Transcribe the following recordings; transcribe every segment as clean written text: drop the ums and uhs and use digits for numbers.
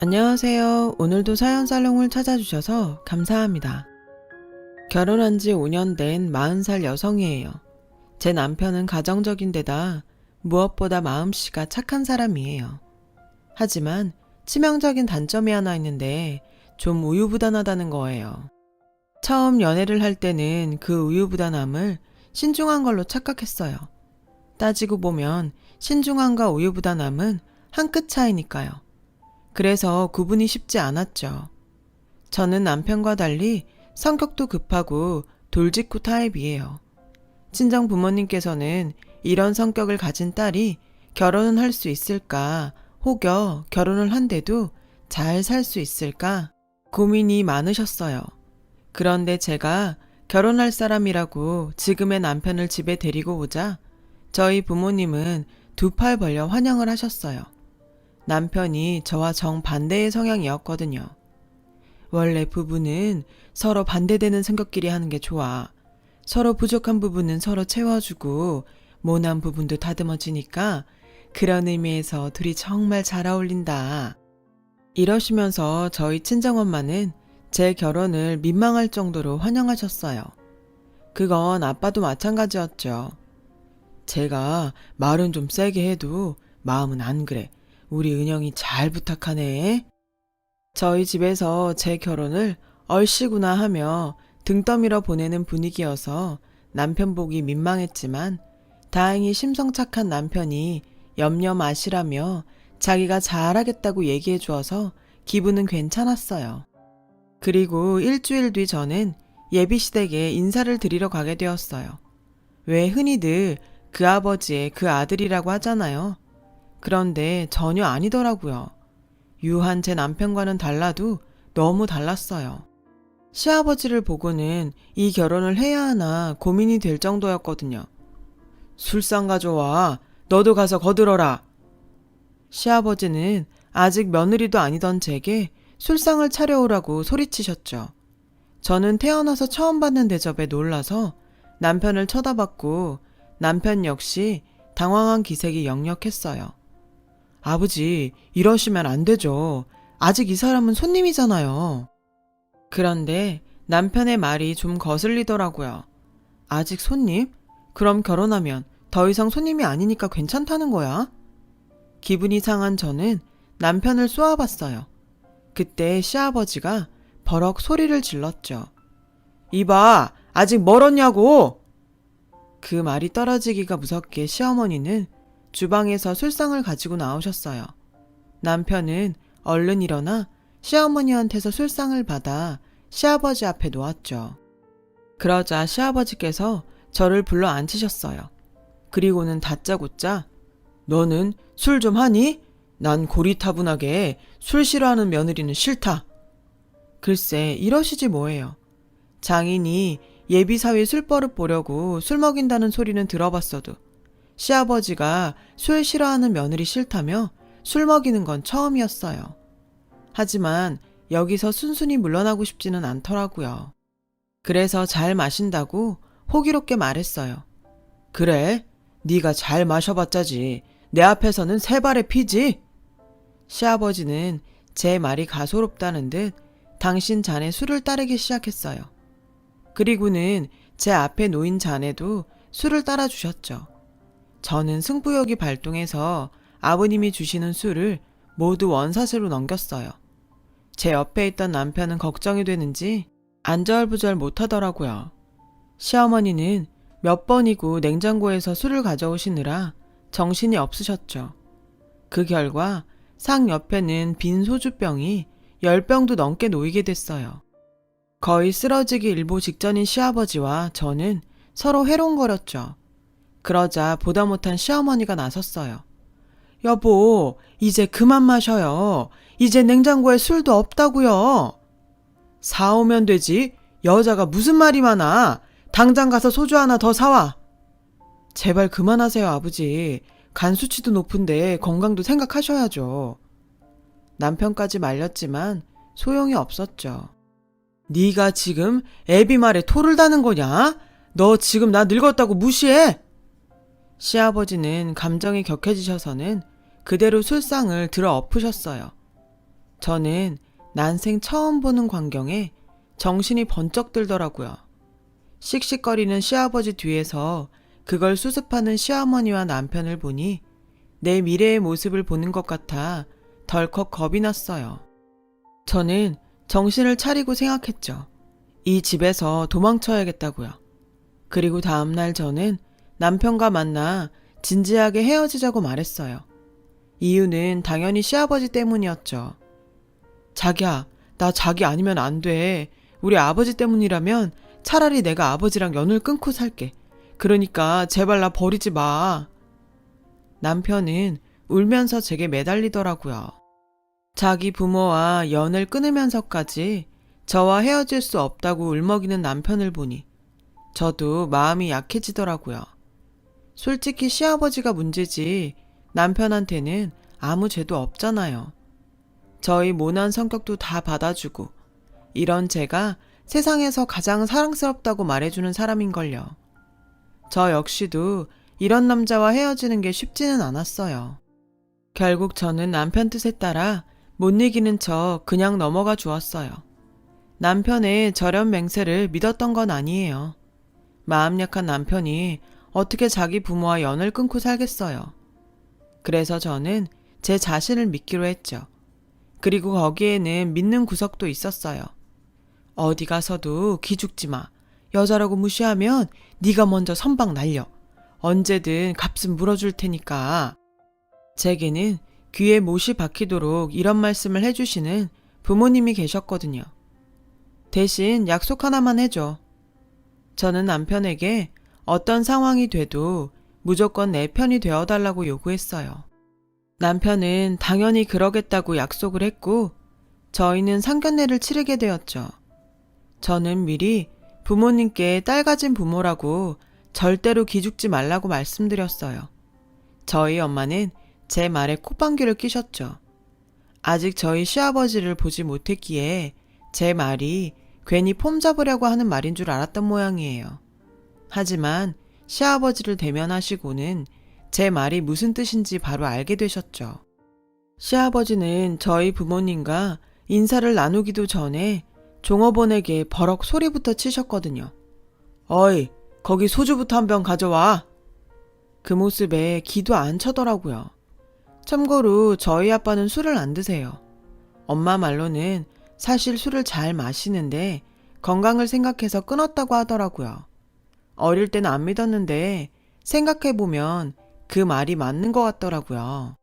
안녕하세요. 오늘도 사연살롱을 찾아주셔서 감사합니다. 결혼한 지 5년 된 40살 여성이에요. 제 남편은 가정적인 데다 무엇보다 마음씨가 착한 사람이에요. 하지만 치명적인 단점이 하나 있는데 좀 우유부단하다는 거예요. 처음 연애를 할 때는 그 우유부단함을 신중한 걸로 착각했어요. 따지고 보면 신중함과 우유부단함은 한 끗 차이니까요. 그래서 구분이 쉽지 않았죠. 저는 남편과 달리 성격도 급하고 돌직구 타입이에요. 친정 부모님께서는 이런 성격을 가진 딸이 결혼은 할 수 있을까, 혹여 결혼을 한데도 잘 살 수 있을까 고민이 많으셨어요. 그런데 제가 결혼할 사람이라고 지금의 남편을 집에 데리고 오자 저희 부모님은 두 팔 벌려 환영을 하셨어요. 남편이 저와 정반대의 성향이었거든요. 원래 부부는 서로 반대되는 성격끼리 하는 게 좋아. 서로 부족한 부분은 서로 채워주고 모난 부분도 다듬어주니까 그런 의미에서 둘이 정말 잘 어울린다. 이러시면서 저희 친정엄마는 제 결혼을 민망할 정도로 환영하셨어요. 그건 아빠도 마찬가지였죠. 제가 말은 좀 세게 해도 마음은 안 그래. 우리 은영이 잘 부탁하네. 저희 집에서 제 결혼을 얼씨구나 하며 등 떠밀어 보내는 분위기여서 남편 보기 민망했지만 다행히 심성착한 남편이 염려 마시라며 자기가 잘하겠다고 얘기해 주어서 기분은 괜찮았어요. 그리고 일주일 뒤 저는 예비시댁에 인사를 드리러 가게 되었어요. 왜 흔히들 그 아버지의 그 아들이라고 하잖아요. 그런데 전혀 아니더라고요. 유한 제 남편과는 달라도 너무 달랐어요. 시아버지를 보고는 이 결혼을 해야 하나 고민이 될 정도였거든요. 술상 가져와. 너도 가서 거들어라. 시아버지는 아직 며느리도 아니던 제게 술상을 차려오라고 소리치셨죠. 저는 태어나서 처음 받는 대접에 놀라서 남편을 쳐다봤고 남편 역시 당황한 기색이 역력했어요. 아버지, 이러시면 안 되죠. 아직 이 사람은 손님이잖아요. 그런데 남편의 말이 좀 거슬리더라고요. 아직 손님? 그럼 결혼하면 더 이상 손님이 아니니까 괜찮다는 거야? 기분이 상한 저는 남편을 쏘아봤어요. 그때 시아버지가 버럭 소리를 질렀죠. 이봐, 아직 멀었냐고! 그 말이 떨어지기가 무섭게 시어머니는 주방에서 술상을 가지고 나오셨어요. 남편은 얼른 일어나 시어머니한테서 술상을 받아 시아버지 앞에 놓았죠. 그러자 시아버지께서 저를 불러 앉히셨어요. 그리고는 다짜고짜 너는 술 좀 하니? 난 고리타분하게 술 싫어하는 며느리는 싫다. 글쎄 이러시지 뭐예요. 장인이 예비사위 술버릇 보려고 술 먹인다는 소리는 들어봤어도 시아버지가 술 싫어하는 며느리 싫다며 술 먹이는 건 처음이었어요. 하지만 여기서 순순히 물러나고 싶지는 않더라고요. 그래서 잘 마신다고 호기롭게 말했어요. 그래? 네가 잘 마셔봤자지. 내 앞에서는 세 발의 피지? 시아버지는 제 말이 가소롭다는 듯 당신 잔에 술을 따르기 시작했어요. 그리고는 제 앞에 놓인 잔에도 술을 따라주셨죠. 저는 승부욕이 발동해서 아버님이 주시는 술을 모두 원샷으로 넘겼어요. 제 옆에 있던 남편은 걱정이 되는지 안절부절 못하더라고요. 시어머니는 몇 번이고 냉장고에서 술을 가져오시느라 정신이 없으셨죠. 그 결과 상 옆에는 빈 소주병이 10병도 넘게 놓이게 됐어요. 거의 쓰러지기 일보 직전인 시아버지와 저는 서로 해롱거렸죠. 그러자 보다 못한 시어머니가 나섰어요. 여보, 이제 그만 마셔요. 이제 냉장고에 술도 없다고요. 사오면 되지. 여자가 무슨 말이 많아. 당장 가서 소주 하나 더 사와. 제발 그만하세요, 아버지. 간 수치도 높은데 건강도 생각하셔야죠. 남편까지 말렸지만 소용이 없었죠. 네가 지금 애비 말에 토를 다는 거냐? 너 지금 나 늙었다고 무시해? 시아버지는 감정이 격해지셔서는 그대로 술상을 들어 엎으셨어요. 저는 난생 처음 보는 광경에 정신이 번쩍 들더라고요. 씩씩거리는 시아버지 뒤에서 그걸 수습하는 시어머니와 남편을 보니 내 미래의 모습을 보는 것 같아 덜컥 겁이 났어요. 저는 정신을 차리고 생각했죠. 이 집에서 도망쳐야겠다고요. 그리고 다음날 저는 남편과 만나 진지하게 헤어지자고 말했어요. 이유는 당연히 시아버지 때문이었죠. 자기야, 나 자기 아니면 안 돼. 우리 아버지 때문이라면 차라리 내가 아버지랑 연을 끊고 살게. 그러니까 제발 나 버리지 마. 남편은 울면서 제게 매달리더라고요. 자기 부모와 연을 끊으면서까지 저와 헤어질 수 없다고 울먹이는 남편을 보니 저도 마음이 약해지더라고요. 솔직히 시아버지가 문제지 남편한테는 아무 죄도 없잖아요. 저희 모난 성격도 다 받아주고 이런 제가 세상에서 가장 사랑스럽다고 말해주는 사람인걸요. 저 역시도 이런 남자와 헤어지는 게 쉽지는 않았어요. 결국 저는 남편 뜻에 따라 못 이기는 척 그냥 넘어가 주었어요. 남편의 저렴 맹세를 믿었던 건 아니에요. 마음 약한 남편이 어떻게 자기 부모와 연을 끊고 살겠어요. 그래서 저는 제 자신을 믿기로 했죠. 그리고 거기에는 믿는 구석도 있었어요. 어디 가서도 기죽지 마. 여자라고 무시하면 네가 먼저 선박 날려. 언제든 값은 물어줄 테니까. 제게는 귀에 못이 박히도록 이런 말씀을 해주시는 부모님이 계셨거든요. 대신 약속 하나만 해줘. 저는 남편에게 어떤 상황이 돼도 무조건 내 편이 되어달라고 요구했어요. 남편은 당연히 그러겠다고 약속을 했고 저희는 상견례를 치르게 되었죠. 저는 미리 부모님께 딸 가진 부모라고 절대로 기죽지 말라고 말씀드렸어요. 저희 엄마는 제 말에 콧방귀를 뀌셨죠. 아직 저희 시아버지를 보지 못했기에 제 말이 괜히 폼 잡으려고 하는 말인 줄 알았던 모양이에요. 하지만 시아버지를 대면하시고는 제 말이 무슨 뜻인지 바로 알게 되셨죠. 시아버지는 저희 부모님과 인사를 나누기도 전에 종업원에게 버럭 소리부터 치셨거든요. 어이, 거기 소주부터 한 병 가져와. 그 모습에 기도 안 차더라고요. 참고로 저희 아빠는 술을 안 드세요. 엄마 말로는 사실 술을 잘 마시는데 건강을 생각해서 끊었다고 하더라고요. 어릴 때는 안 믿었는데 생각해보면 그 말이 맞는 것 같더라고요.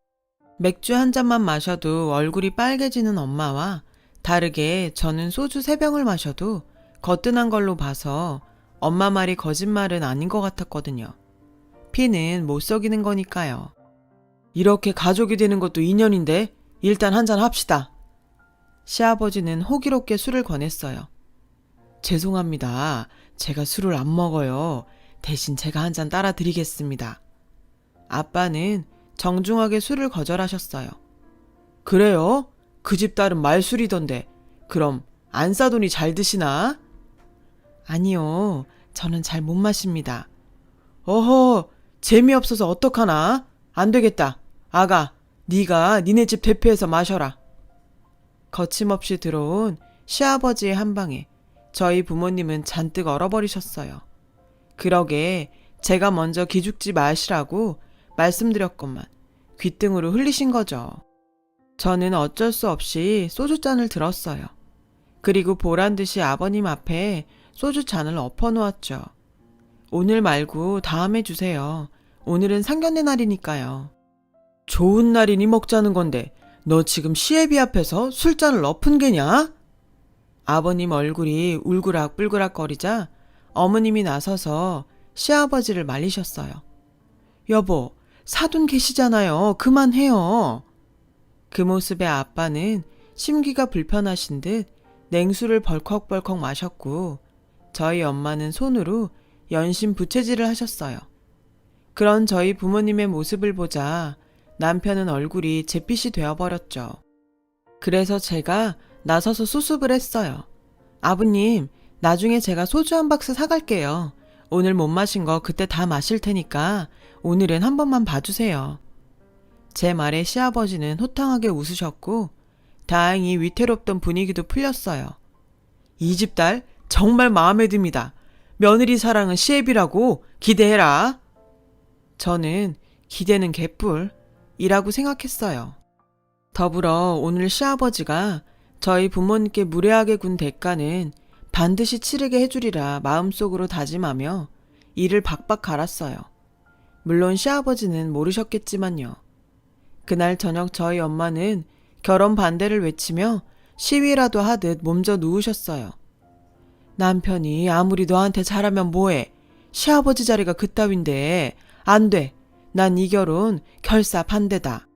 맥주 한 잔만 마셔도 얼굴이 빨개지는 엄마와 다르게 저는 소주 3병을 마셔도 거뜬한 걸로 봐서 엄마 말이 거짓말은 아닌 것 같았거든요. 피는 못 속이는 거니까요. 이렇게 가족이 되는 것도 인연인데 일단 한잔 합시다. 시아버지는 호기롭게 술을 권했어요. 죄송합니다. 제가 술을 안 먹어요. 대신 제가 한 잔 따라 드리겠습니다. 아빠는 정중하게 술을 거절하셨어요. 그래요? 그 집 딸은 말술이던데 그럼 안 싸더니 잘 드시나? 아니요. 저는 잘 못 마십니다. 어허, 재미없어서 어떡하나? 안 되겠다. 아가, 네가 니네 집 대표해서 마셔라. 거침없이 들어온 시아버지의 한방에 저희 부모님은 잔뜩 얼어버리셨어요. 그러게 제가 먼저 기죽지 마시라고 말씀드렸건만 귓등으로 흘리신 거죠. 저는 어쩔 수 없이 소주잔을 들었어요. 그리고 보란듯이 아버님 앞에 소주잔을 엎어놓았죠. 오늘 말고 다음에 주세요. 오늘은 상견례 날이니까요. 좋은 날이니 먹자는 건데 너 지금 시애비 앞에서 술잔을 엎은 게냐? 아버님 얼굴이 울그락불그락 거리자 어머님이 나서서 시아버지를 말리셨어요. 여보, 사돈 계시잖아요. 그만해요. 그 모습에 아빠는 심기가 불편하신 듯 냉수를 벌컥벌컥 마셨고 저희 엄마는 손으로 연신 부채질을 하셨어요. 그런 저희 부모님의 모습을 보자 남편은 얼굴이 잿빛이 되어버렸죠. 그래서 제가 나서서 수습을 했어요. 아버님, 나중에 제가 소주 한 박스 사갈게요. 오늘 못 마신 거 그때 다 마실 테니까 오늘은 한 번만 봐주세요. 제 말에 시아버지는 호탕하게 웃으셨고 다행히 위태롭던 분위기도 풀렸어요. 이 집 딸 정말 마음에 듭니다. 며느리 사랑은 시애비라고 기대해라. 저는 기대는 개뿔이라고 생각했어요. 더불어 오늘 시아버지가 저희 부모님께 무례하게 군 대가는 반드시 치르게 해주리라 마음속으로 다짐하며 이를 박박 갈았어요. 물론 시아버지는 모르셨겠지만요. 그날 저녁 저희 엄마는 결혼 반대를 외치며 시위라도 하듯 몸져 누우셨어요. 남편이 아무리 너한테 잘하면 뭐해. 시아버지 자리가 그따윈데 안 돼. 난 이 결혼 결사 반대다.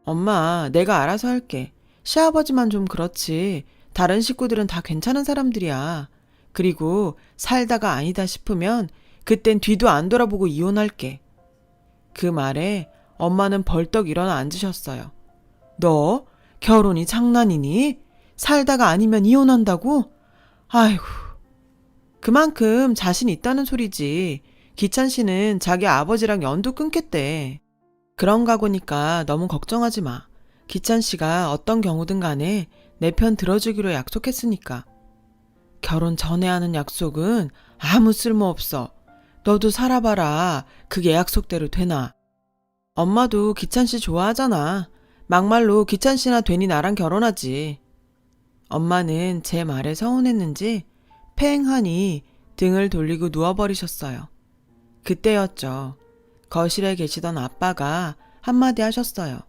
엄마, 내가 알아서 할게. 시아버지만 좀 그렇지. 다른 식구들은 다 괜찮은 사람들이야. 그리고 살다가 아니다 싶으면 그땐 뒤도 안 돌아보고 이혼할게. 그 말에 엄마는 벌떡 일어나 앉으셨어요. 너 결혼이 장난이니? 살다가 아니면 이혼한다고? 아이고. 그만큼 자신 있다는 소리지. 기찬 씨는 자기 아버지랑 연도 끊겠대. 그런가 보니까 너무 걱정하지 마. 기찬 씨가 어떤 경우든 간에 내 편 들어주기로 약속했으니까. 결혼 전에 하는 약속은 아무 쓸모 없어. 너도 살아봐라. 그게 약속대로 되나. 엄마도 기찬 씨 좋아하잖아. 막말로 기찬 씨나 되니 나랑 결혼하지. 엄마는 제 말에 서운했는지 팽하니 등을 돌리고 누워버리셨어요. 그때였죠. 거실에 계시던 아빠가 한마디 하셨어요.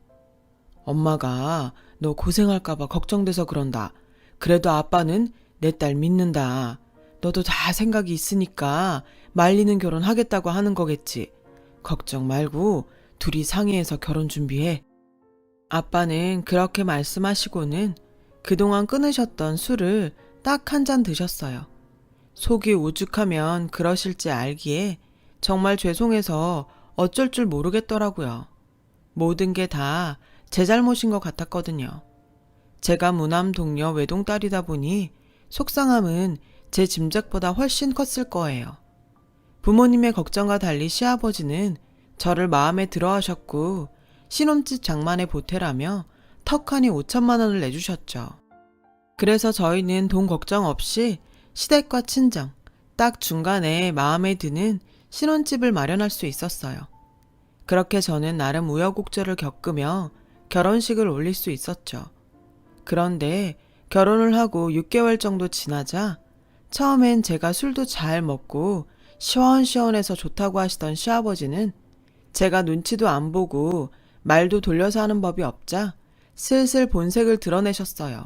엄마가 너 고생할까봐 걱정돼서 그런다. 그래도 아빠는 내 딸 믿는다. 너도 다 생각이 있으니까 말리는 결혼 하겠다고 하는 거겠지. 걱정 말고 둘이 상의해서 결혼 준비해. 아빠는 그렇게 말씀하시고는 그동안 끊으셨던 술을 딱 한 잔 드셨어요. 속이 오죽하면 그러실지 알기에 정말 죄송해서 어쩔 줄 모르겠더라고요. 모든 게 다 제 잘못인 것 같았거든요. 제가 무남 동료 외동딸이다 보니 속상함은 제 짐작보다 훨씬 컸을 거예요. 부모님의 걱정과 달리 시아버지는 저를 마음에 들어 하셨고 신혼집 장만에 보태라며 턱하니 5천만 원을 내주셨죠. 그래서 저희는 돈 걱정 없이 시댁과 친정, 딱 중간에 마음에 드는 신혼집을 마련할 수 있었어요. 그렇게 저는 나름 우여곡절을 겪으며 결혼식을 올릴 수 있었죠. 그런데 결혼을 하고 6개월 정도 지나자 처음엔 제가 술도 잘 먹고 시원시원해서 좋다고 하시던 시아버지는 제가 눈치도 안 보고 말도 돌려서 하는 법이 없자 슬슬 본색을 드러내셨어요.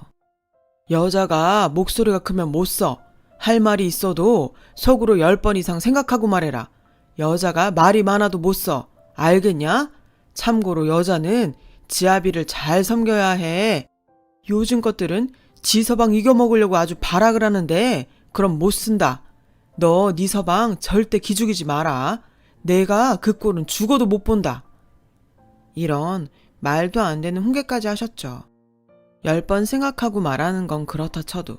여자가 목소리가 크면 못 써. 할 말이 있어도 속으로 10번 이상 생각하고 말해라. 여자가 말이 많아도 못 써. 알겠냐? 참고로 여자는 지아비를 잘 섬겨야 해. 요즘 것들은 지 서방 이겨먹으려고 아주 발악을 하는데 그럼 못 쓴다. 너 네 서방 절대 기죽이지 마라. 내가 그 꼴은 죽어도 못 본다. 이런 말도 안 되는 훈계까지 하셨죠. 10번 생각하고 말하는 건 그렇다 쳐도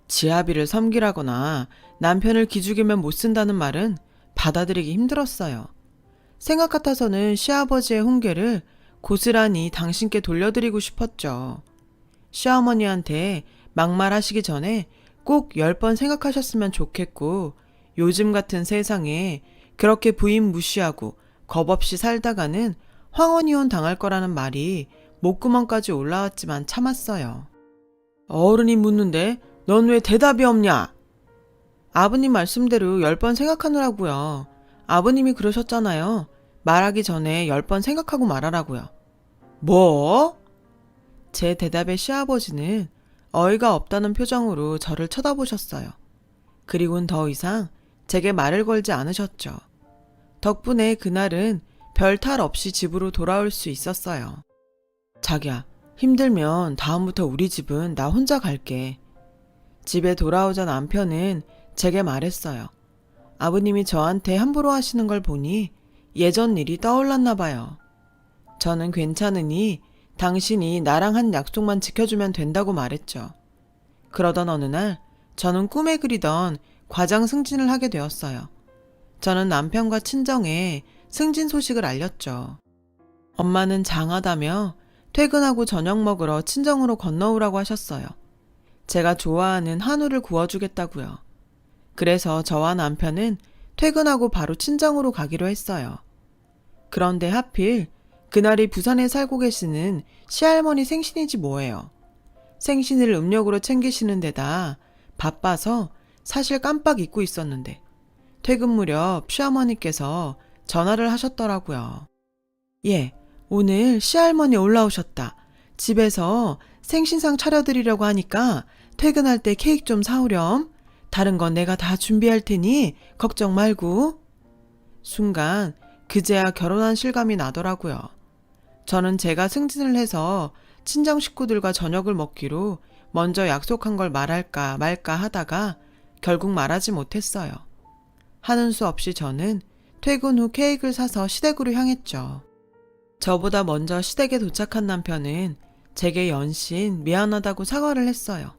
지아비를 섬기라거나 남편을 기죽이면 못 쓴다는 말은 받아들이기 힘들었어요. 생각 같아서는 시아버지의 훈계를 고스란히 당신께 돌려드리고 싶었죠. 시어머니한테 막말하시기 전에 꼭 10번 생각하셨으면 좋겠고 요즘 같은 세상에 그렇게 부인 무시하고 겁없이 살다가는 황혼이혼 당할 거라는 말이 목구멍까지 올라왔지만 참았어요. 어른이 묻는데 넌 왜 대답이 없냐? 아버님 말씀대로 10번 생각하느라고요. 아버님이 그러셨잖아요. 말하기 전에 10번 생각하고 말하라고요. 뭐? 제 대답에 시아버지는 어이가 없다는 표정으로 저를 쳐다보셨어요. 그리고는 더 이상 제게 말을 걸지 않으셨죠. 덕분에 그날은 별 탈 없이 집으로 돌아올 수 있었어요. 자기야, 힘들면 다음부터 우리 집은 나 혼자 갈게. 집에 돌아오자 남편은 제게 말했어요. 아버님이 저한테 함부로 하시는 걸 보니 예전 일이 떠올랐나 봐요. 저는 괜찮으니 당신이 나랑 한 약속만 지켜주면 된다고 말했죠. 그러던 어느 날 저는 꿈에 그리던 과장 승진을 하게 되었어요. 저는 남편과 친정에 승진 소식을 알렸죠. 엄마는 장하다며 퇴근하고 저녁 먹으러 친정으로 건너오라고 하셨어요. 제가 좋아하는 한우를 구워주겠다고요. 그래서 저와 남편은 퇴근하고 바로 친정으로 가기로 했어요. 그런데 하필 그날이 부산에 살고 계시는 시할머니 생신이지 뭐예요. 생신을 음력으로 챙기시는 데다 바빠서 사실 깜빡 잊고 있었는데 퇴근 무렵 시어머니께서 전화를 하셨더라고요. 예, 오늘 시할머니 올라오셨다. 집에서 생신상 차려드리려고 하니까 퇴근할 때 케이크 좀 사오렴. 다른 건 내가 다 준비할 테니 걱정 말고. 순간 그제야 결혼한 실감이 나더라고요. 저는 제가 승진을 해서 친정 식구들과 저녁을 먹기로 먼저 약속한 걸 말할까 말까 하다가 결국 말하지 못했어요. 하는 수 없이 저는 퇴근 후 케이크를 사서 시댁으로 향했죠. 저보다 먼저 시댁에 도착한 남편은 제게 연신 미안하다고 사과를 했어요.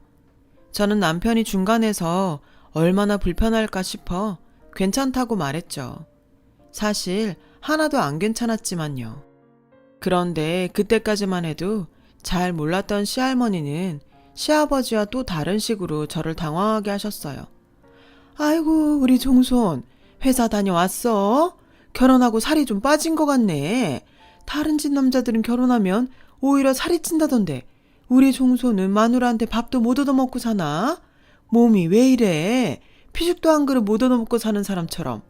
저는 남편이 중간에서 얼마나 불편할까 싶어 괜찮다고 말했죠. 사실 하나도 안 괜찮았지만요. 그런데 그때까지만 해도 잘 몰랐던 시할머니는 시아버지와 또 다른 식으로 저를 당황하게 하셨어요. 아이고, 우리 종손 회사 다녀왔어? 결혼하고 살이 좀 빠진 것 같네. 다른 집 남자들은 결혼하면 오히려 살이 찐다던데 우리 종손은 마누라한테 밥도 못 얻어먹고 사나? 몸이 왜 이래? 피죽도 한 그릇 못 얻어먹고 사는 사람처럼.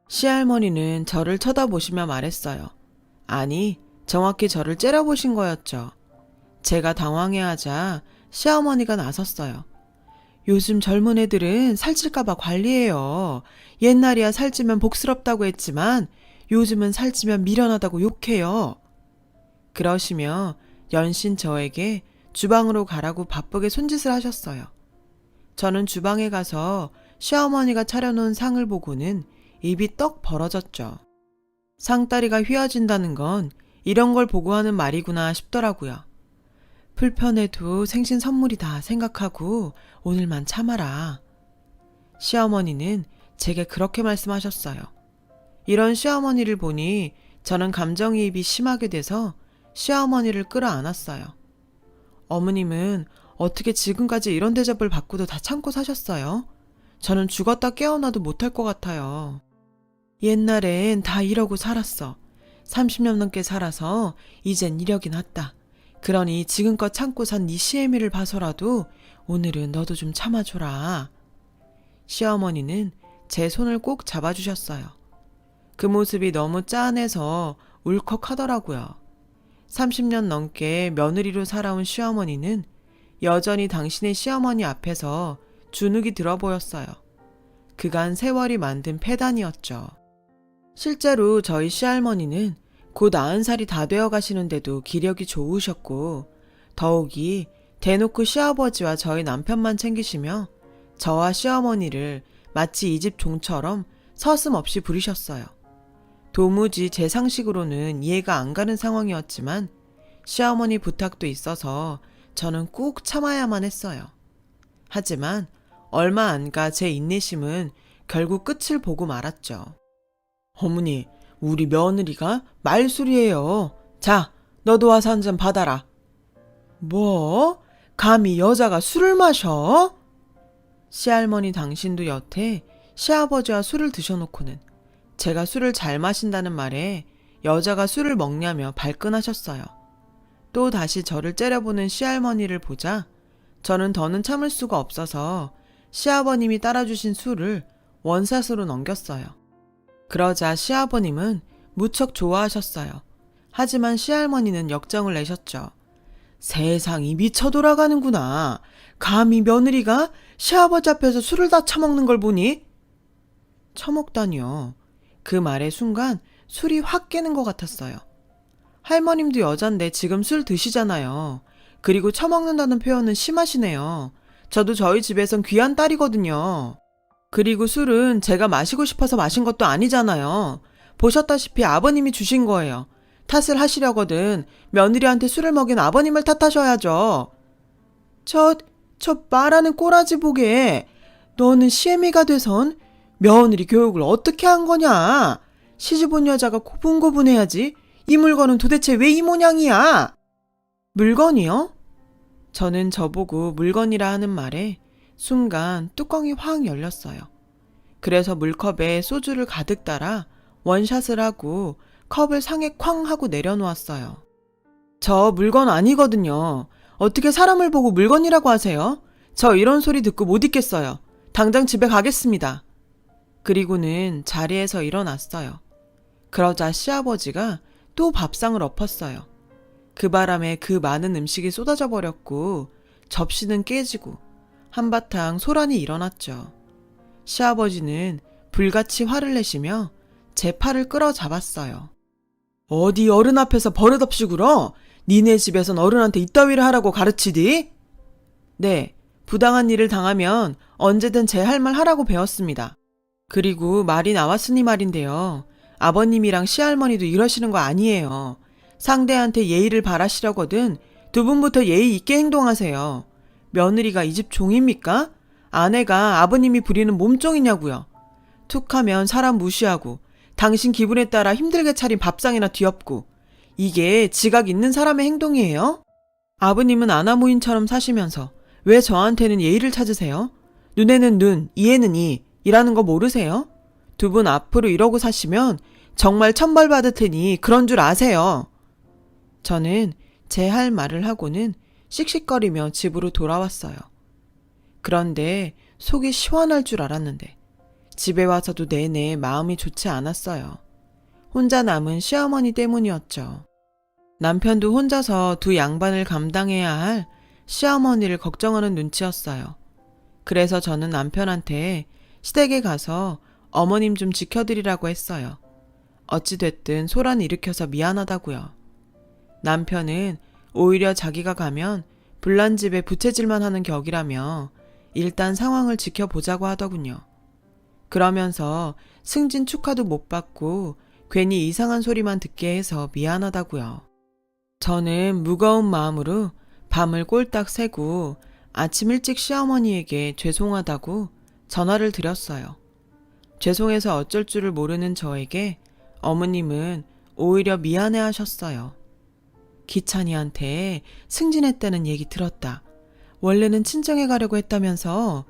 시할머니는 저를 쳐다보시며 말했어요. 아니, 정확히 저를 째려보신 거였죠. 제가 당황해하자 시어머니가 나섰어요. 요즘 젊은 애들은 살찔까봐 관리해요. 옛날이야 살찌면 복스럽다고 했지만 요즘은 살찌면 미련하다고 욕해요. 그러시며 연신 저에게 주방으로 가라고 바쁘게 손짓을 하셨어요. 저는 주방에 가서 시어머니가 차려놓은 상을 보고는 입이 떡 벌어졌죠. 상다리가 휘어진다는 건 이런 걸 보고 하는 말이구나 싶더라고요. 불편해도 생신 선물이다 생각하고 오늘만 참아라. 시어머니는 제게 그렇게 말씀하셨어요. 이런 시어머니를 보니 저는 감정이입이 심하게 돼서 시어머니를 끌어안았어요. 어머님은 어떻게 지금까지 이런 대접을 받고도 다 참고 사셨어요? 저는 죽었다 깨어나도 못할 것 같아요. 옛날엔 다 이러고 살았어. 30년 넘게 살아서 이젠 이력이 났다. 그러니 지금껏 참고 산 네 시애미를 봐서라도 오늘은 너도 좀 참아줘라. 시어머니는 제 손을 꼭 잡아주셨어요. 그 모습이 너무 짠해서 울컥하더라고요. 30년 넘게 며느리로 살아온 시어머니는 여전히 당신의 시어머니 앞에서 주눅이 들어 보였어요. 그간 세월이 만든 폐단이었죠. 실제로 저희 시할머니는 곧 90살이 다 되어 가시는데도 기력이 좋으셨고 더욱이 대놓고 시아버지와 저희 남편만 챙기시며 저와 시어머니를 마치 이 집 종처럼 서슴없이 부리셨어요. 도무지 제 상식으로는 이해가 안 가는 상황이었지만 시어머니 부탁도 있어서 저는 꾹 참아야만 했어요. 하지만 얼마 안 가 제 인내심은 결국 끝을 보고 말았죠. 어머니, 우리 며느리가 말술이에요. 자, 너도 와서 한 잔 받아라. 뭐? 감히 여자가 술을 마셔? 시할머니 당신도 여태 시아버지와 술을 드셔놓고는 제가 술을 잘 마신다는 말에 여자가 술을 먹냐며 발끈하셨어요. 또 다시 저를 째려보는 시할머니를 보자 저는 더는 참을 수가 없어서 시아버님이 따라주신 술을 원샷으로 넘겼어요. 그러자 시아버님은 무척 좋아하셨어요. 하지만 시할머니는 역정을 내셨죠. 세상이 미쳐 돌아가는구나. 감히 며느리가 시아버지 앞에서 술을 다 처먹는 걸 보니? 처먹다니요. 그 말의 순간 술이 확 깨는 것 같았어요. 할머님도 여잔데 지금 술 드시잖아요. 그리고 처먹는다는 표현은 심하시네요. 저도 저희 집에선 귀한 딸이거든요. 그리고 술은 제가 마시고 싶어서 마신 것도 아니잖아요. 보셨다시피 아버님이 주신 거예요. 탓을 하시려거든 며느리한테 술을 먹인 아버님을 탓하셔야죠. 저 말하는 꼬라지 보게. 너는 시애미가 돼선 며느리 교육을 어떻게 한 거냐. 시집 온 여자가 고분고분해야지 이 물건은 도대체 왜 이 모양이야? 물건이요? 저는 저보고 물건이라 하는 말에 순간 뚜껑이 확 열렸어요. 그래서 물컵에 소주를 가득 따라 원샷을 하고 컵을 상에 쾅 하고 내려놓았어요. 저 물건 아니거든요. 어떻게 사람을 보고 물건이라고 하세요? 저 이런 소리 듣고 못 있겠어요. 당장 집에 가겠습니다. 그리고는 자리에서 일어났어요. 그러자 시아버지가 또 밥상을 엎었어요. 그 바람에 그 많은 음식이 쏟아져 버렸고 접시는 깨지고 한바탕 소란이 일어났죠. 시아버지는 불같이 화를 내시며 제 팔을 끌어잡았어요. 어디 어른 앞에서 버릇없이 굴어? 니네 집에선 어른한테 이따위를 하라고 가르치디? 네, 부당한 일을 당하면 언제든 제 할 말 하라고 배웠습니다. 그리고 말이 나왔으니 말인데요. 아버님이랑 시할머니도 이러시는 거 아니에요. 상대한테 예의를 바라시려거든 두 분부터 예의 있게 행동하세요. 며느리가 이 집 종입니까? 아내가 아버님이 부리는 몸종이냐고요. 툭하면 사람 무시하고 당신 기분에 따라 힘들게 차린 밥상이나 뒤엎고 이게 지각 있는 사람의 행동이에요? 아버님은 아나무인처럼 사시면서 왜 저한테는 예의를 찾으세요? 눈에는 눈, 이에는 이라는 거 모르세요? 두 분 앞으로 이러고 사시면 정말 천벌 받을 테니 그런 줄 아세요. 저는 제 할 말을 하고는 씩씩거리며 집으로 돌아왔어요. 그런데 속이 시원할 줄 알았는데 집에 와서도 내내 마음이 좋지 않았어요. 혼자 남은 시어머니 때문이었죠. 남편도 혼자서 두 양반을 감당해야 할 시어머니를 걱정하는 눈치였어요. 그래서 저는 남편한테 시댁에 가서 어머님 좀 지켜드리라고 했어요. 어찌됐든 소란 일으켜서 미안하다고요. 남편은 오히려 자기가 가면 불난 집에 부채질만 하는 격이라며 일단 상황을 지켜보자고 하더군요. 그러면서 승진 축하도 못 받고 괜히 이상한 소리만 듣게 해서 미안하다고요. 저는 무거운 마음으로 밤을 꼴딱 새고 아침 일찍 시어머니에게 죄송하다고 전화를 드렸어요. 죄송해서 어쩔 줄을 모르는 저에게 어머님은 오히려 미안해 하셨어요. 기찬이한테 승진했다는 얘기 들었다. 원래는 친정에 가려고 했다면서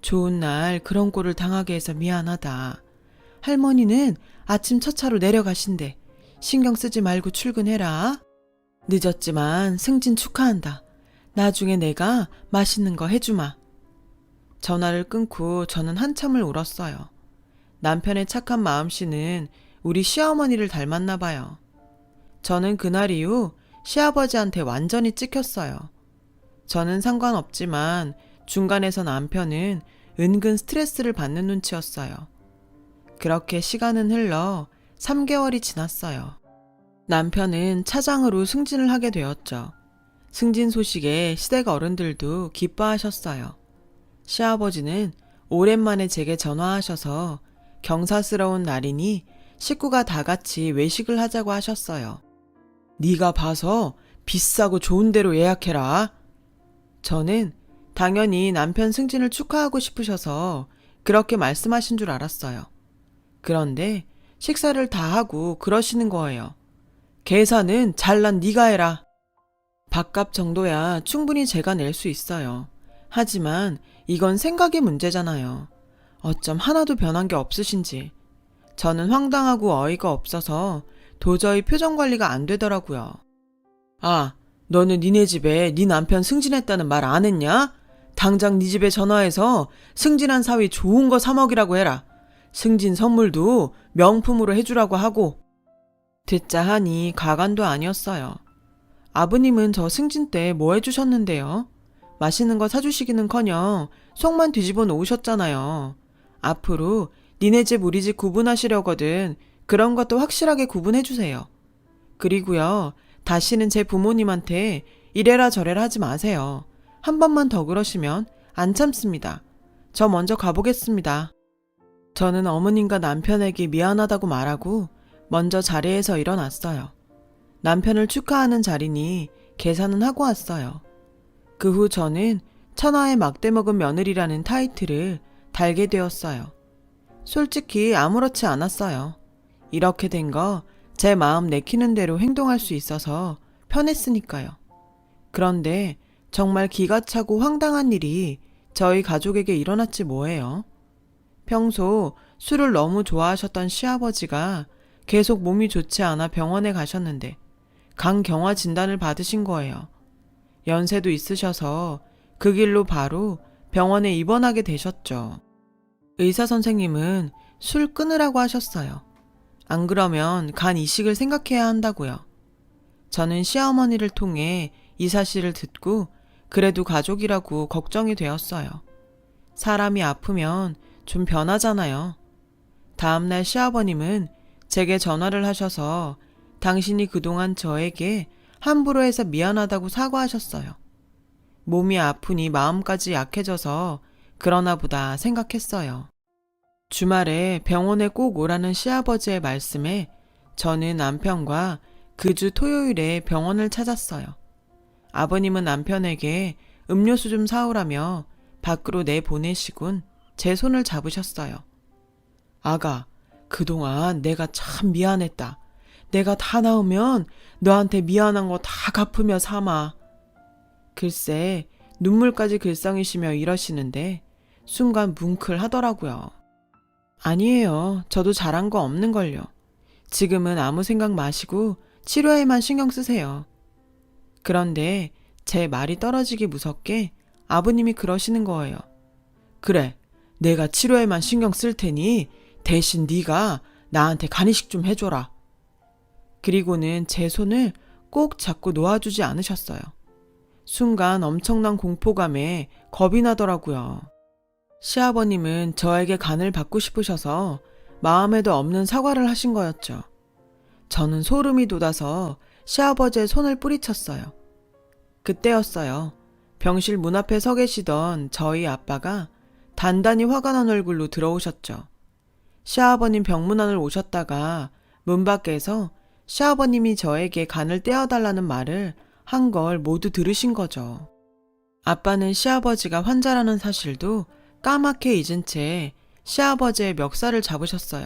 좋은 날 그런 꼴을 당하게 해서 미안하다. 할머니는 아침 첫 차로 내려가신대. 신경 쓰지 말고 출근해라. 늦었지만 승진 축하한다. 나중에 내가 맛있는 거 해주마. 전화를 끊고 저는 한참을 울었어요. 남편의 착한 마음씨는 우리 시어머니를 닮았나 봐요. 저는 그날 이후 시아버지한테 완전히 찍혔어요. 저는 상관없지만 중간에서 남편은 은근 스트레스를 받는 눈치였어요. 그렇게 시간은 흘러 3개월이 지났어요. 남편은 차장으로 승진을 하게 되었죠. 승진 소식에 시댁 어른들도 기뻐하셨어요. 시아버지는 오랜만에 제게 전화하셔서 경사스러운 날이니 식구가 다 같이 외식을 하자고 하셨어요. 네가 봐서 비싸고 좋은 데로 예약해라. 저는 당연히 남편 승진을 축하하고 싶으셔서 그렇게 말씀하신 줄 알았어요. 그런데 식사를 다 하고 그러시는 거예요. 계산은 잘난 네가 해라. 밥값 정도야 충분히 제가 낼 수 있어요. 하지만 이건 생각의 문제잖아요. 어쩜 하나도 변한 게 없으신지. 저는 황당하고 어이가 없어서 도저히 표정 관리가 안 되더라고요. 아, 너는 니네 집에 네 남편 승진했다는 말 안 했냐? 당장 네 집에 전화해서 승진한 사위 좋은 거 사 먹이라고 해라. 승진 선물도 명품으로 해주라고 하고. 듣자 하니 가관도 아니었어요. 아버님은 저 승진 때 뭐 해주셨는데요? 맛있는 거 사주시기는커녕 속만 뒤집어 놓으셨잖아요. 앞으로 니네 집 우리 집 구분하시려거든 그런 것도 확실하게 구분해주세요. 그리고요, 다시는 제 부모님한테 이래라 저래라 하지 마세요. 한 번만 더 그러시면 안 참습니다. 저 먼저 가보겠습니다. 저는 어머님과 남편에게 미안하다고 말하고 먼저 자리에서 일어났어요. 남편을 축하하는 자리니 계산은 하고 왔어요. 그 후 저는 천하의 막대 먹은 며느리라는 타이틀을 달게 되었어요. 솔직히 아무렇지 않았어요. 이렇게 된 거 제 마음 내키는 대로 행동할 수 있어서 편했으니까요. 그런데 정말 기가 차고 황당한 일이 저희 가족에게 일어났지 뭐예요. 평소 술을 너무 좋아하셨던 시아버지가 계속 몸이 좋지 않아 병원에 가셨는데 간경화 진단을 받으신 거예요. 연세도 있으셔서 그 길로 바로 병원에 입원하게 되셨죠. 의사 선생님은 술 끊으라고 하셨어요. 안 그러면 간 이식을 생각해야 한다고요. 저는 시어머니를 통해 이 사실을 듣고 그래도 가족이라고 걱정이 되었어요. 사람이 아프면 좀 변하잖아요. 다음날 시아버님은 제게 전화를 하셔서 당신이 그동안 저에게 함부로 해서 미안하다고 사과하셨어요. 몸이 아프니 마음까지 약해져서 그러나 보다 생각했어요. 주말에 병원에 꼭 오라는 시아버지의 말씀에 저는 남편과 그 주 토요일에 병원을 찾았어요. 아버님은 남편에게 음료수 좀 사오라며 밖으로 내보내시곤 제 손을 잡으셨어요. 아가, 그동안 내가 참 미안했다. 내가 다 나으면 너한테 미안한 거 다 갚으며 삼아. 글쎄 눈물까지 글썽이시며 이러시는데 순간 뭉클하더라고요. 아니에요. 저도 잘한 거 없는걸요. 지금은 아무 생각 마시고 치료에만 신경 쓰세요. 그런데 제 말이 떨어지기 무섭게 아버님이 그러시는 거예요. 그래, 내가 치료에만 신경 쓸 테니 대신 네가 나한테 간이식 좀 해줘라. 그리고는 제 손을 꼭 잡고 놓아주지 않으셨어요. 순간 엄청난 공포감에 겁이 나더라고요. 시아버님은 저에게 간을 받고 싶으셔서 마음에도 없는 사과를 하신 거였죠. 저는 소름이 돋아서 시아버지의 손을 뿌리쳤어요. 그때였어요. 병실 문 앞에 서 계시던 저희 아빠가 단단히 화가 난 얼굴로 들어오셨죠. 시아버님 병문안을 오셨다가 문 밖에서 시아버님이 저에게 간을 떼어달라는 말을 한 걸 모두 들으신 거죠. 아빠는 시아버지가 환자라는 사실도 까맣게 잊은 채 시아버지의 멱살을 잡으셨어요.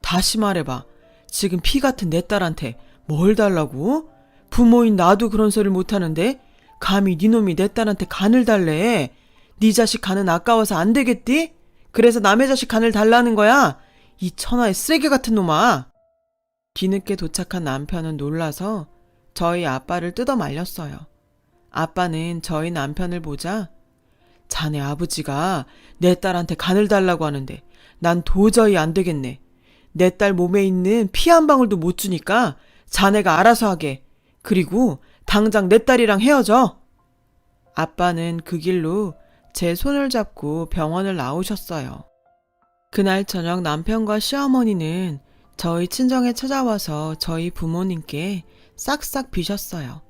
다시 말해봐. 지금 피 같은 내 딸한테 뭘 달라고? 부모인 나도 그런 소리를 못하는데 감히 네 놈이 내 딸한테 간을 달래. 네 자식 간은 아까워서 안 되겠디? 그래서 남의 자식 간을 달라는 거야? 이 천하의 쓰레기 같은 놈아. 뒤늦게 도착한 남편은 놀라서 저희 아빠를 뜯어 말렸어요. 아빠는 저희 남편을 보자 자네 아버지가 내 딸한테 간을 달라고 하는데 난 도저히 안 되겠네. 내 딸 몸에 있는 피 한 방울도 못 주니까 자네가 알아서 하게. 그리고 당장 내 딸이랑 헤어져. 아빠는 그 길로 제 손을 잡고 병원을 나오셨어요. 그날 저녁 남편과 시어머니는 저희 친정에 찾아와서 저희 부모님께 싹싹 비셨어요.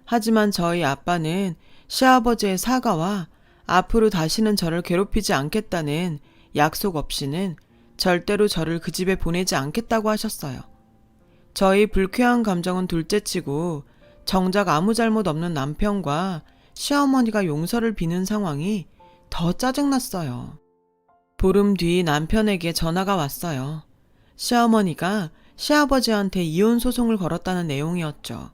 하지만 저희 아빠는 시아버지의 사과와 앞으로 다시는 저를 괴롭히지 않겠다는 약속 없이는 절대로 저를 그 집에 보내지 않겠다고 하셨어요. 저희 불쾌한 감정은 둘째치고 정작 아무 잘못 없는 남편과 시어머니가 용서를 비는 상황이 더 짜증났어요. 보름 뒤 남편에게 전화가 왔어요. 시어머니가 시아버지한테 이혼 소송을 걸었다는 내용이었죠.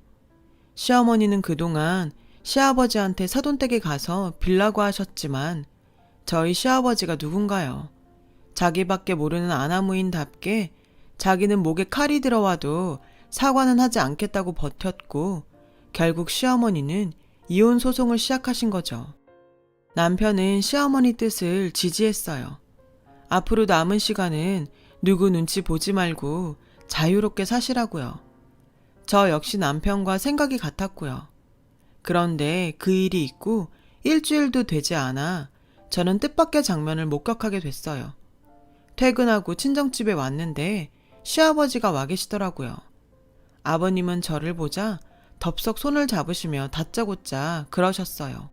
시어머니는 그동안 시아버지한테 사돈댁에 가서 빌라고 하셨지만 저희 시아버지가 누군가요? 자기밖에 모르는 아나무인답게 자기는 목에 칼이 들어와도 사과는 하지 않겠다고 버텼고 결국 시어머니는 이혼 소송을 시작하신 거죠. 남편은 시어머니 뜻을 지지했어요. 앞으로 남은 시간은 누구 눈치 보지 말고 자유롭게 사시라고요. 저 역시 남편과 생각이 같았고요. 그런데 그 일이 있고 일주일도 되지 않아 저는 뜻밖의 장면을 목격하게 됐어요. 퇴근하고 친정집에 왔는데 시아버지가 와 계시더라고요. 아버님은 저를 보자 덥석 손을 잡으시며 다짜고짜 그러셨어요.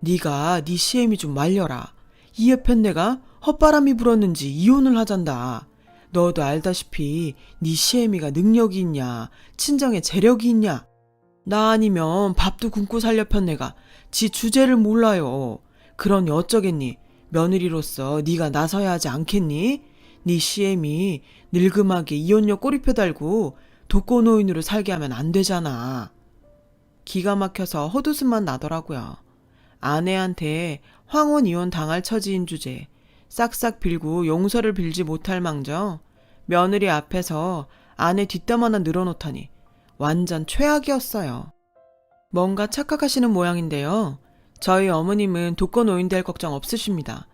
네가 네 시애미 좀 말려라. 이 옆엔 내가 헛바람이 불었는지 이혼을 하잔다. 너도 알다시피 네 시애미가 능력이 있냐, 친정에 재력이 있냐. 나 아니면 밥도 굶고 살려편 내가 지 주제를 몰라요. 그러니 어쩌겠니? 며느리로서 네가 나서야 하지 않겠니? 네 CM이 늙음하게 이혼녀 꼬리표 달고 독거노인으로 살게 하면 안 되잖아. 기가 막혀서 헛웃음만 나더라고요. 아내한테 황혼 이혼 당할 처지인 주제 싹싹 빌고 용서를 빌지 못할 망정 며느리 앞에서 아내 뒷담 하나 늘어놓다니 완전 최악이었어요. 뭔가 착각하시는 모양인데요. 저희 어머님은 독거노인 될 걱정 없으십니다.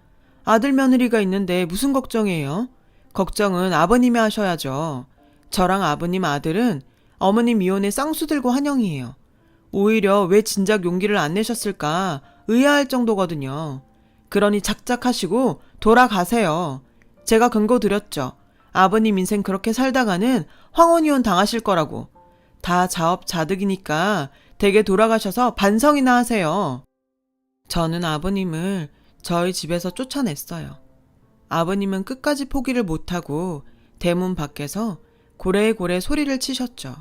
아들 며느리가 있는데 무슨 걱정이에요? 걱정은 아버님이 하셔야죠. 저랑 아버님 아들은 어머님 이혼에 쌍수 들고 환영이에요. 오히려 왜 진작 용기를 안 내셨을까 의아할 정도거든요. 그러니 작작하시고 돌아가세요. 제가 근거 드렸죠. 아버님 인생 그렇게 살다가는 황혼이혼 당하실 거라고. 다 자업자득이니까 댁에 돌아가셔서 반성이나 하세요. 저는 아버님을 저희 집에서 쫓아냈어요. 아버님은 끝까지 포기를 못하고 대문 밖에서 고래고래 소리를 치셨죠.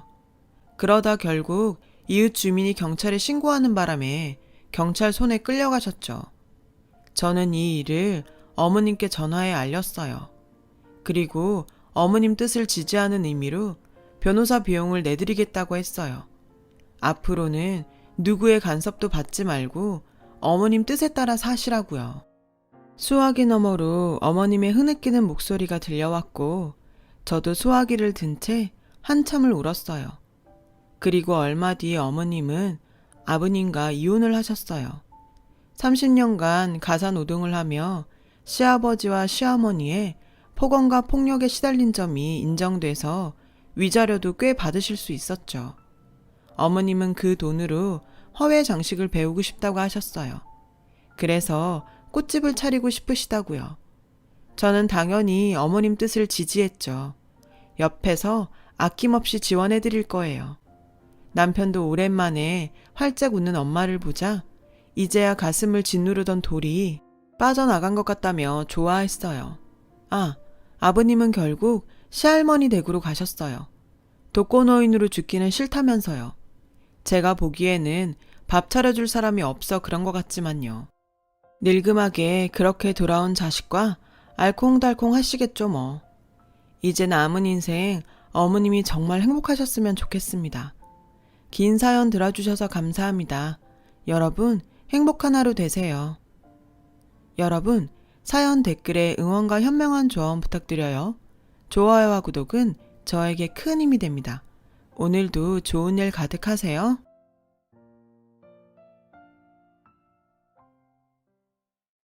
그러다 결국 이웃 주민이 경찰에 신고하는 바람에 경찰 손에 끌려가셨죠. 저는 이 일을 어머님께 전화해 알렸어요. 그리고 어머님 뜻을 지지하는 의미로 변호사 비용을 내드리겠다고 했어요. 앞으로는 누구의 간섭도 받지 말고 어머님 뜻에 따라 사시라고요. 수화기 너머로 어머님의 흐느끼는 목소리가 들려왔고 저도 수화기를 든 채 한참을 울었어요. 그리고 얼마 뒤에 어머님은 아버님과 이혼을 하셨어요. 30년간 가사노동을 하며 시아버지와 시어머니의 폭언과 폭력에 시달린 점이 인정돼서 위자료도 꽤 받으실 수 있었죠. 어머님은 그 돈으로 허회 장식을 배우고 싶다고 하셨어요. 그래서 꽃집을 차리고 싶으시다고요. 저는 당연히 어머님 뜻을 지지했죠. 옆에서 아낌없이 지원해 드릴 거예요. 남편도 오랜만에 활짝 웃는 엄마를 보자 이제야 가슴을 짓누르던 돌이 빠져나간 것 같다며 좋아했어요. 아, 아버님은 결국 시할머니 댁으로 가셨어요. 독거노인으로 죽기는 싫다면서요. 제가 보기에는 밥 차려줄 사람이 없어 그런 것 같지만요. 늙음하게 그렇게 돌아온 자식과 알콩달콩 하시겠죠 뭐. 이제 남은 인생 어머님이 정말 행복하셨으면 좋겠습니다. 긴 사연 들어주셔서 감사합니다. 여러분 행복한 하루 되세요. 여러분 사연 댓글에 응원과 현명한 조언 부탁드려요. 좋아요와 구독은 저에게 큰 힘이 됩니다. 오늘도 좋은 일 가득하세요.